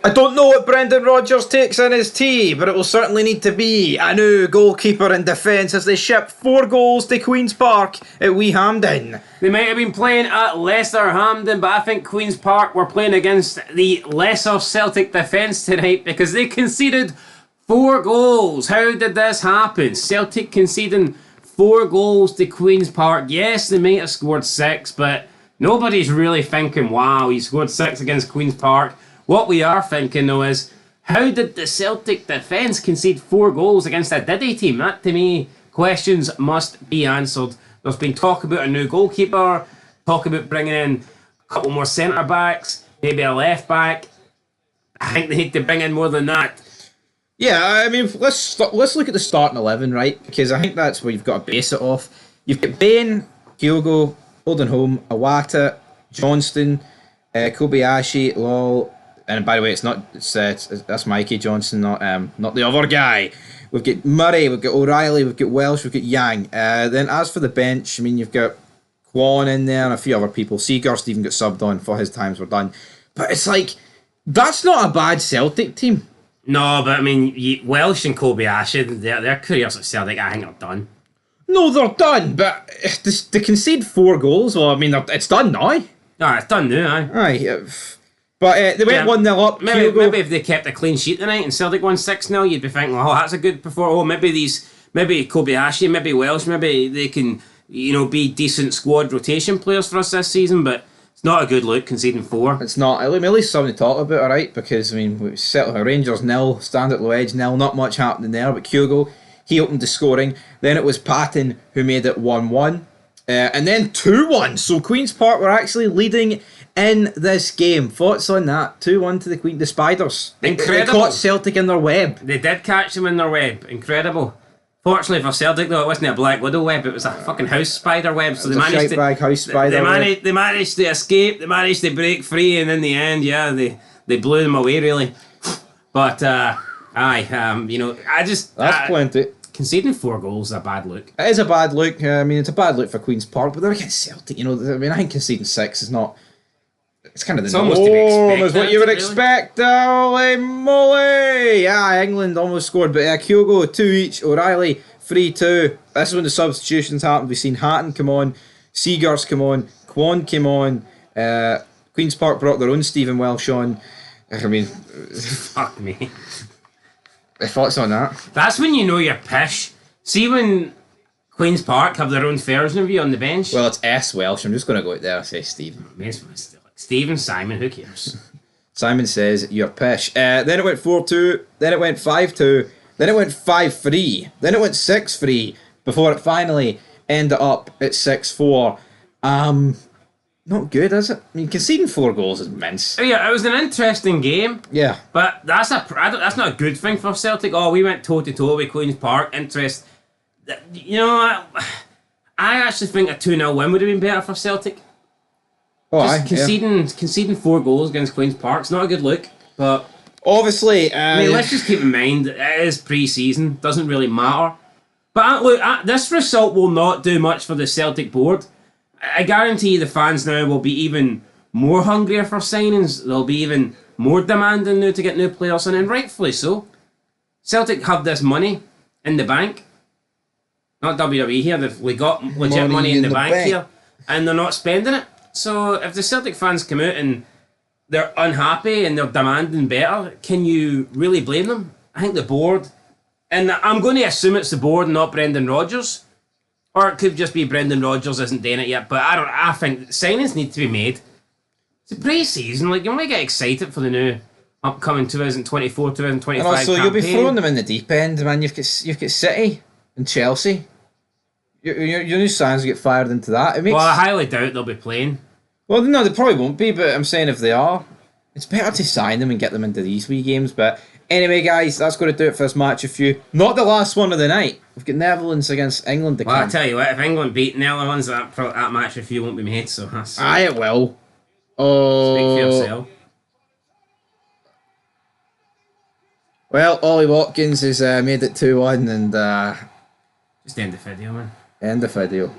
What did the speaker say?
I don't know what Brendan Rodgers takes in his tea, but it will certainly need to be a new goalkeeper in defence as they ship 4 goals to Queen's Park at Wee Hampden. They might have been playing at Leicester Hampden, but I think Queen's Park were playing against the lesser Celtic defence tonight because they conceded 4 goals. How did this happen? Celtic conceding 4 goals to Queen's Park. Yes, they might have scored 6, but nobody's really thinking, wow, he scored 6 against Queen's Park. What we are thinking though is, how did the Celtic defence concede 4 goals against a Diddy team? That to me, questions must be answered. There's been talk about a new goalkeeper, talk about bringing in a couple more centre backs, maybe a left back. I think they need to bring in more than that. Yeah, I mean, let's look at the starting 11, right? Because I think that's where you've got to base it off. You've got Bain, Kyogo, Oldenholm, Iwata, Johnston, Kobayashi, Lol. And by the way, that's Mikey Johnson, not the other guy. We've got Murray, we've got O'Reilly, we've got Welsh, we've got Yang. Then as for the bench, I mean, you've got Kwon in there and a few other people. Seaghurst even got subbed on for his times were done. But it's like, that's not a bad Celtic team. No, but I mean, Welsh and Kobayashi, their careers at Celtic, I think, are done. No, they're done, but they concede 4 goals. Well, I mean, it's done now. No, it's done now, Aye. But they went 1-0 up. Maybe if they kept a clean sheet tonight and Celtic won 6-0, you'd be thinking, oh, that's a good performance. Oh, maybe Kobayashi, maybe Welsh, maybe they can, be decent squad rotation players for us this season, but it's not a good look conceding 4. It's not. I mean, at least something to talk about, alright? Because, I mean, we settled Rangers 0, stand at low edge 0, not much happening there, but Kyogo, he opened the scoring. Then it was Patton who made it 1-1. And then 2-1. So Queen's Park were actually leading in this game. Thoughts on that? 2-1 to the Spiders. Incredible. They caught Celtic in their web. They did catch them in their web. Incredible. Fortunately for Celtic though, it wasn't a Black Widow web, it was a fucking house spider web. So they managed to house spider web. They managed to escape, they managed to break free, and in the end, yeah, they blew them away really. But that's plenty. Conceding 4 goals is a bad look. It is a bad look. I mean, it's a bad look for Queen's Park, but they're against Celtic. I mean, I think conceding 6 is not. It's kind of the norm. It's what you would expect. Holy moly! Yeah, England almost scored, but Kyogo 2 each, O'Reilly 3-2. This is when the substitutions happened. We've seen Hatton come on, Seaghurst come on, Kwon came on. Queen's Park brought their own Stephen Welsh on. I mean, fuck me. Thoughts on that? That's when you know you're pish. See when Queen's Park have their own version of you on the bench? Well, it's S. Welsh. I'm just going to go out there and say Stephen. Stephen, Simon, who cares? Simon says, you're pish. Then it went 4-2. Then it went 5-2. Then it went 5-3. Then it went 6-3. Before it finally ended up at 6-4. Not good, is it? I mean, conceding 4 goals is immense. Oh yeah, it was an interesting game. Yeah. But that's not a good thing for Celtic. Oh, we went toe-to-toe with Queen's Park. I actually think a 2-0 win would have been better for Celtic. Oh, conceding 4 goals against Queen's Park, it's not a good look. But obviously, let's just keep in mind it is pre-season, doesn't really matter. But look, this result will not do much for the Celtic board. I guarantee the fans now will be even more hungrier for signings. They'll be even more demanding now to get new players in, and rightfully so. Celtic have this money in the bank. Not WWE here, we got legit money in the bank here, and they're not spending it. So if the Celtic fans come out and they're unhappy and they're demanding better, can you really blame them? I think the board, and I'm going to assume it's the board, not Brendan Rodgers. Or it could just be Brendan Rodgers isn't doing it yet, but I think signings need to be made. It's a pre-season, you want to get excited for the new upcoming 2024-2025 And also, campaign. you'll be throwing them in the deep end, man. You've got City and Chelsea. Your new signings will get fired into that. Well, I highly doubt they'll be playing. Well, no, they probably won't be, but I'm saying if they are, it's better to sign them and get them into these wee games, but anyway, guys, that's going to do it for this match review. Not the last one of the night. We've got Netherlands against England to come. Well, I tell you what, if England beat Netherlands, that match review won't be made, so that's... Aye, it will. Oh... Speak for yourself. Well, Ollie Watkins has made it 2-1 and... Just end the video, man. End the video.